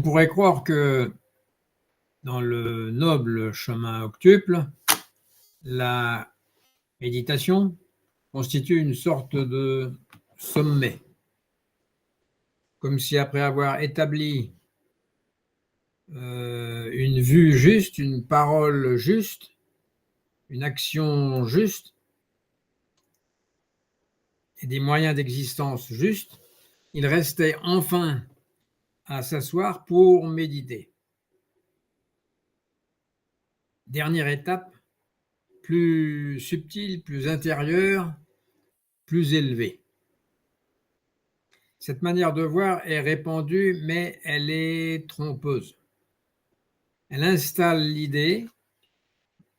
On pourrait croire que dans le noble chemin octuple, la méditation constitue une sorte de sommet, comme si après avoir établi une vue juste, une parole juste, une action juste et des moyens d'existence justes, il restait enfin à s'asseoir pour méditer. Dernière étape, plus subtile, plus intérieure, plus élevée. Cette manière de voir est répandue, mais elle est trompeuse. Elle installe l'idée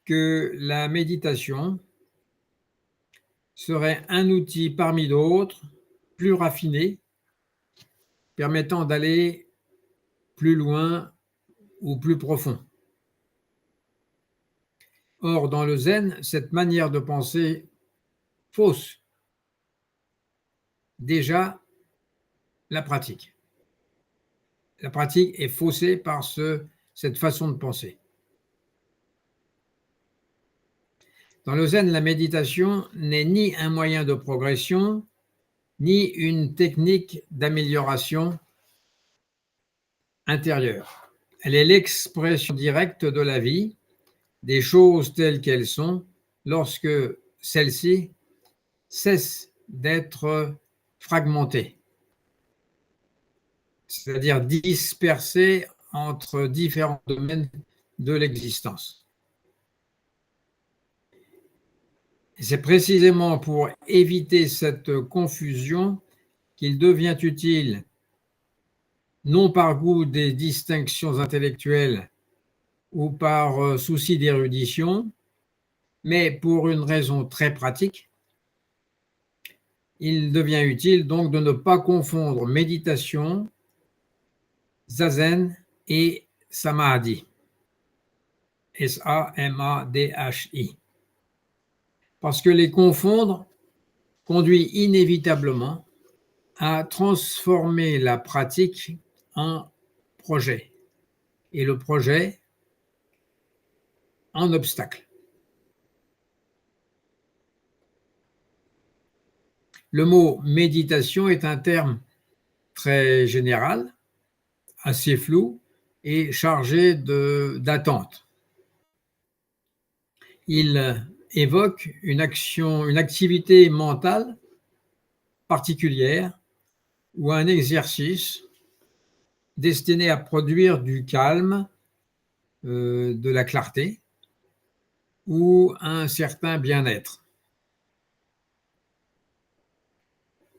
que la méditation serait un outil parmi d'autres, plus raffiné, permettant d'aller plus loin ou plus profond. Or, dans le zen, cette manière de penser fausse déjà la pratique. La pratique est faussée par cette façon de penser. Dans le zen, la méditation n'est ni un moyen de progression, ni une technique d'amélioration intérieure. Elle est l'expression directe de la vie, des choses telles qu'elles sont, lorsque celles-ci cessent d'être fragmentées, c'est-à-dire dispersées entre différents domaines de l'existence. Et c'est précisément pour éviter cette confusion qu'il devient utile, non par goût des distinctions intellectuelles ou par souci d'érudition, mais pour une raison très pratique. Il devient utile donc de ne pas confondre méditation, zazen et samadhi. S-A-M-A-D-H-I. Parce que les confondre conduit inévitablement à transformer la pratique en projet et le projet en obstacle. Le mot méditation est un terme très général, assez flou et chargé d'attente. Il évoque une activité mentale particulière ou un exercice destiné à produire du calme, de la clarté ou un certain bien-être.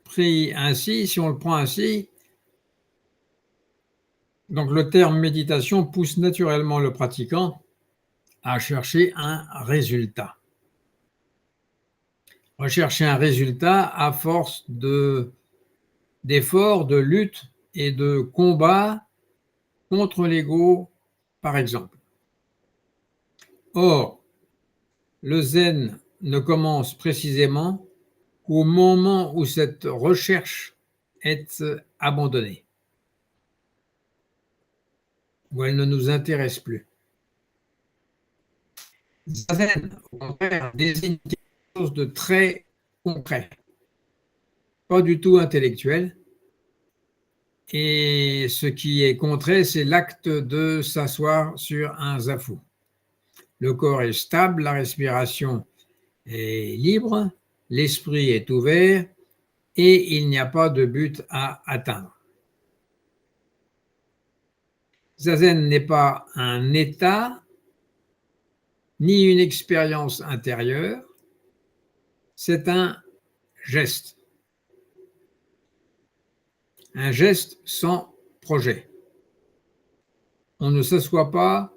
Pris ainsi, si on le prend ainsi, donc le terme méditation pousse naturellement le pratiquant à chercher un résultat. Rechercher un résultat à force d'efforts, de lutte et de combat contre l'ego, par exemple. Or, le zen ne commence précisément qu'au moment où cette recherche est abandonnée, où elle ne nous intéresse plus. Zazen, au contraire, désigne quelque chose de très concret, pas du tout intellectuel. Et ce qui est concret, c'est l'acte de s'asseoir sur un zafu. Le corps est stable, la respiration est libre, l'esprit est ouvert et il n'y a pas de but à atteindre. Zazen n'est pas un état ni une expérience intérieure, c'est un geste. Un geste sans projet. On ne s'assoit pas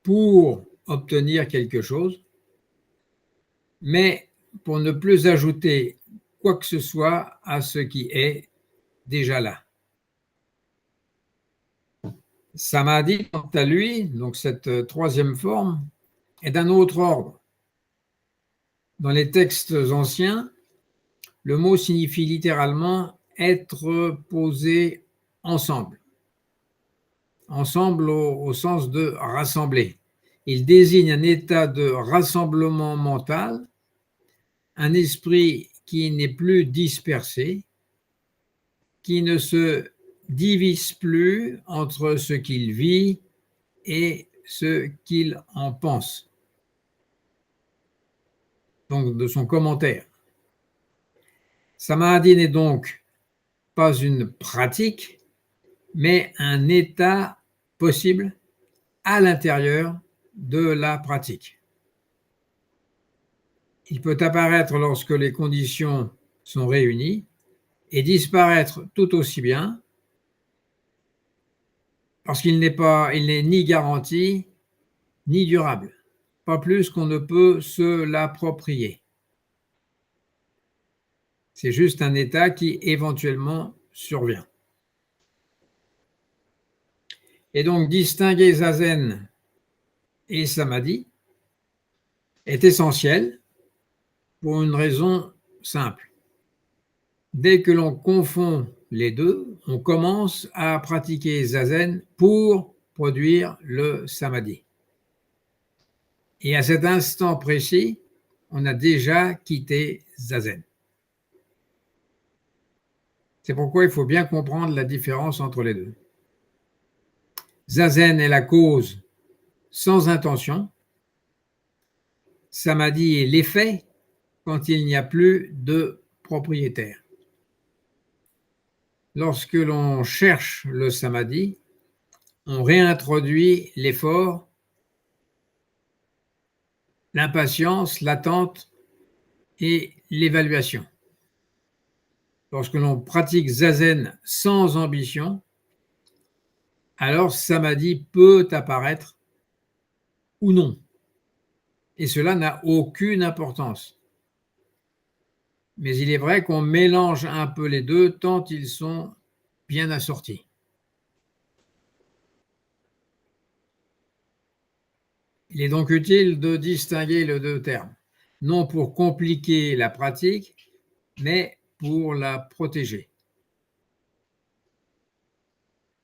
pour obtenir quelque chose, mais pour ne plus ajouter quoi que ce soit à ce qui est déjà là. Samadhi, quant à lui, donc cette troisième forme, est d'un autre ordre. Dans les textes anciens, le mot signifie littéralement être posé ensemble. ensemble au sens de rassembler. Il désigne un état de rassemblement mental, un esprit qui n'est plus dispersé, qui ne se divise plus entre ce qu'il vit et ce qu'il en pense. Donc, de son commentaire. Samadhi n'est donc pas une pratique, mais un état possible à l'intérieur de la pratique. Il peut apparaître lorsque les conditions sont réunies et disparaître tout aussi bien parce qu'il n'est ni garanti ni durable, pas plus qu'on ne peut se l'approprier. C'est juste un état qui éventuellement survient. Et donc distinguer zazen et samadhi est essentiel pour une raison simple. Dès que l'on confond les deux, on commence à pratiquer zazen pour produire le samadhi. Et à cet instant précis, on a déjà quitté zazen. C'est pourquoi il faut bien comprendre la différence entre les deux. Zazen est la cause sans intention. Samadhi est l'effet quand il n'y a plus de propriétaire. Lorsque l'on cherche le samadhi, on réintroduit l'effort, l'impatience, l'attente et l'évaluation. Lorsque l'on pratique zazen sans ambition, alors samadhi peut apparaître ou non. Et cela n'a aucune importance. Mais il est vrai qu'on mélange un peu les deux tant ils sont bien assortis. Il est donc utile de distinguer les deux termes, non pour compliquer la pratique, mais pour la protéger.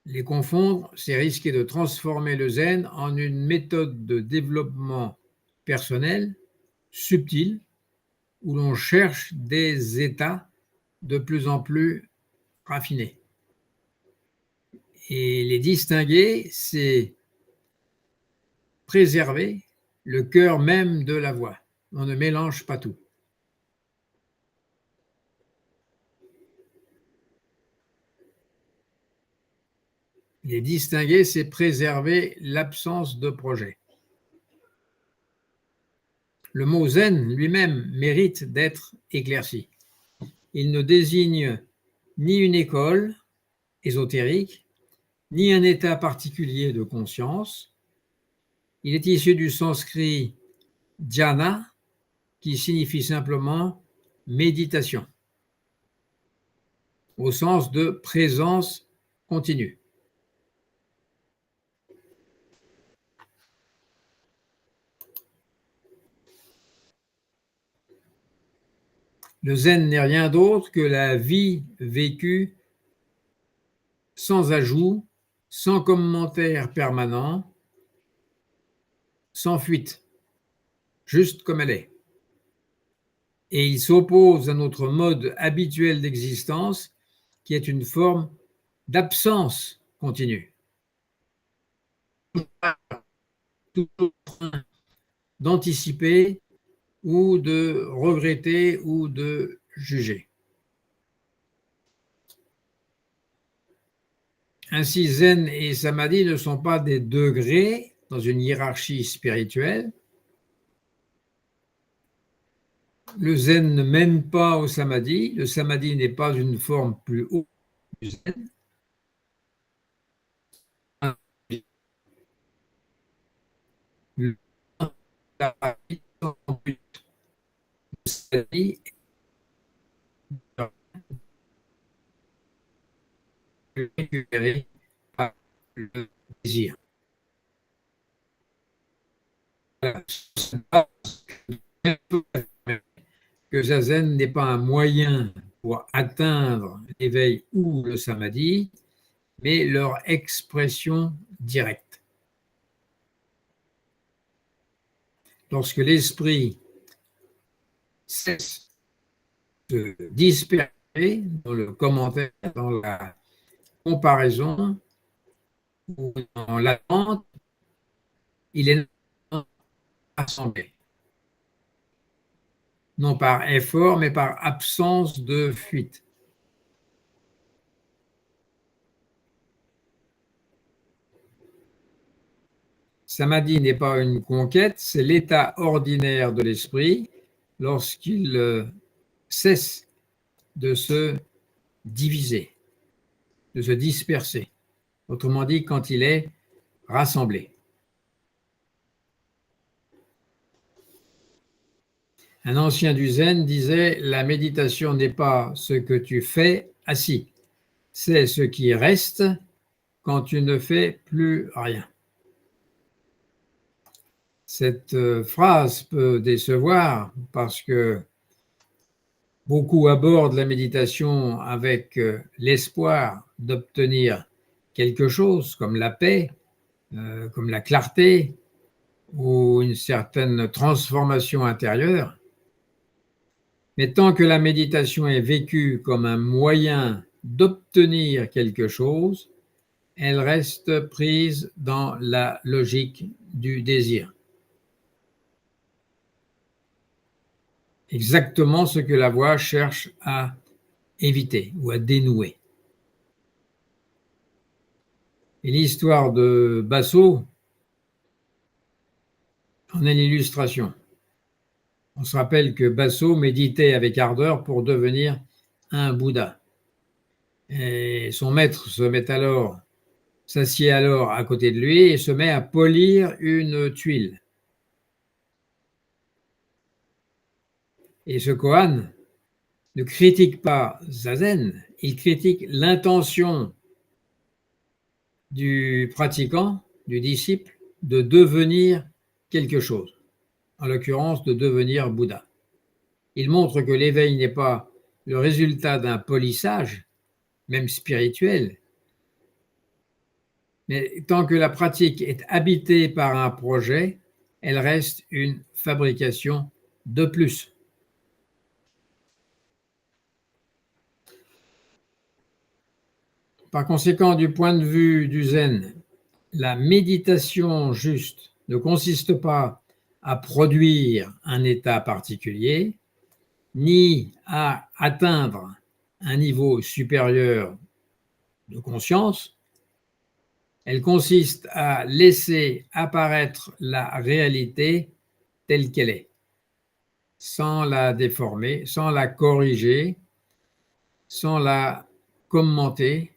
Les confondre, c'est risquer de transformer le zen en une méthode de développement personnel, subtile, où l'on cherche des états de plus en plus raffinés. Et les distinguer, c'est préserver le cœur même de la voix. On ne mélange pas tout. Les distinguer, c'est préserver l'absence de projet. Le mot zen lui-même mérite d'être éclairci. Il ne désigne ni une école ésotérique, ni un état particulier de conscience. Il est issu du sanskrit dhyana, qui signifie simplement méditation, au sens de présence continue. Le zen n'est rien d'autre que la vie vécue sans ajout, sans commentaire permanent, sans fuite, juste comme elle est. Et il s'oppose à notre mode habituel d'existence qui est une forme d'absence continue. Toujours en train d'anticiper ou de regretter ou de juger. Ainsi, zen et samadhi ne sont pas des degrés dans une hiérarchie spirituelle. Le zen ne mène pas au samadhi. Le samadhi n'est pas une forme plus haute du zen. Le samadhi est récupéré par le désir. Que zazen n'est pas un moyen pour atteindre l'éveil ou le samadhi, mais leur expression directe. Lorsque l'esprit cesse de se disperser dans le commentaire, dans la comparaison ou dans l'attente, il est rassemblé. Non par effort, mais par absence de fuite. Samadhi n'est pas une conquête, c'est l'état ordinaire de l'esprit lorsqu'il cesse de se diviser, de se disperser. Autrement dit, quand il est rassemblé. Un ancien du Zen disait « La méditation n'est pas ce que tu fais assis, c'est ce qui reste quand tu ne fais plus rien. » Cette phrase peut décevoir parce que beaucoup abordent la méditation avec l'espoir d'obtenir quelque chose comme la paix, comme la clarté ou une certaine transformation intérieure. Mais tant que la méditation est vécue comme un moyen d'obtenir quelque chose, elle reste prise dans la logique du désir. Exactement ce que la voie cherche à éviter ou à dénouer. Et l'histoire de Basso en est l'illustration. On se rappelle que Basso méditait avec ardeur pour devenir un Bouddha. Et son maître s'assied alors à côté de lui et se met à polir une tuile. Et ce koan ne critique pas Zazen, il critique l'intention du pratiquant, du disciple, de devenir quelque chose, en l'occurrence de devenir Bouddha. Il montre que l'éveil n'est pas le résultat d'un polissage, même spirituel, mais tant que la pratique est habitée par un projet, elle reste une fabrication de plus. Par conséquent, du point de vue du Zen, la méditation juste ne consiste pas à produire un état particulier, ni à atteindre un niveau supérieur de conscience. Elle consiste à laisser apparaître la réalité telle qu'elle est, sans la déformer, sans la corriger, sans la commenter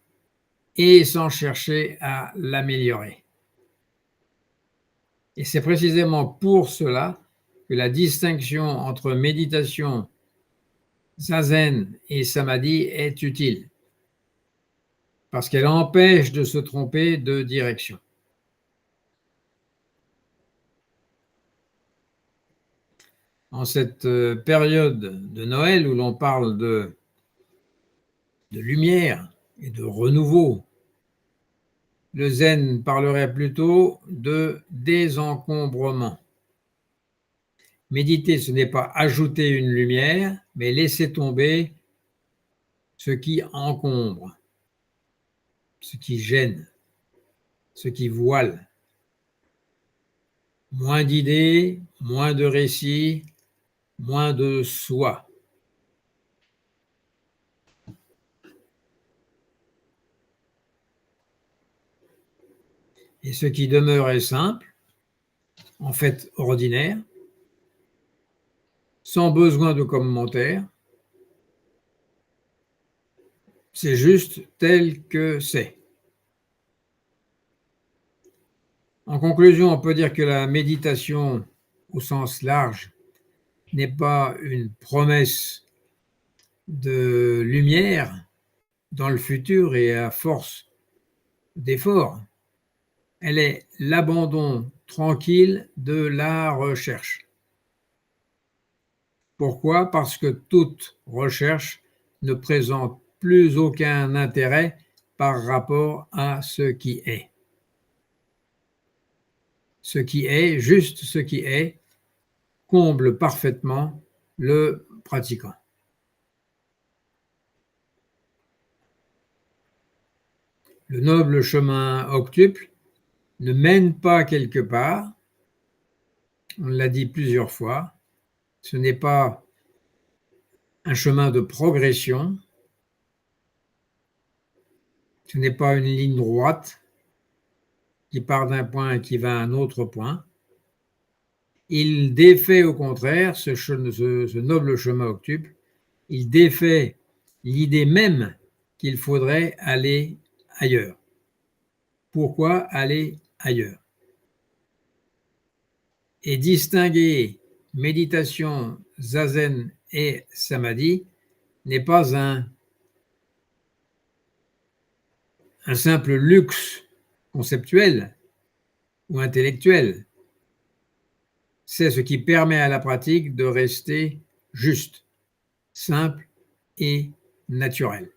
et sans chercher à l'améliorer. Et c'est précisément pour cela que la distinction entre méditation, zazen et samadhi est utile, parce qu'elle empêche de se tromper de direction. En cette période de Noël où l'on parle de lumière et de renouveau, le zen parlerait plutôt de désencombrement. Méditer, ce n'est pas ajouter une lumière, mais laisser tomber ce qui encombre, ce qui gêne, ce qui voile. Moins d'idées, moins de récits, moins de soi. Et ce qui demeure est simple, en fait ordinaire, sans besoin de commentaires. C'est juste tel que c'est. En conclusion, on peut dire que la méditation, au sens large, n'est pas une promesse de lumière dans le futur et à force d'efforts. Elle est l'abandon tranquille de la recherche. Pourquoi? Parce que toute recherche ne présente plus aucun intérêt par rapport à ce qui est. Ce qui est, juste ce qui est, comble parfaitement le pratiquant. Le noble chemin octuple ne mène pas quelque part, on l'a dit plusieurs fois, ce n'est pas un chemin de progression, ce n'est pas une ligne droite qui part d'un point et qui va à un autre point. Il défait au contraire, ce noble chemin octuple, il défait l'idée même qu'il faudrait aller ailleurs. Pourquoi aller ailleurs? Et distinguer méditation, zazen et samadhi n'est pas un simple luxe conceptuel ou intellectuel. C'est ce qui permet à la pratique de rester juste, simple et naturel.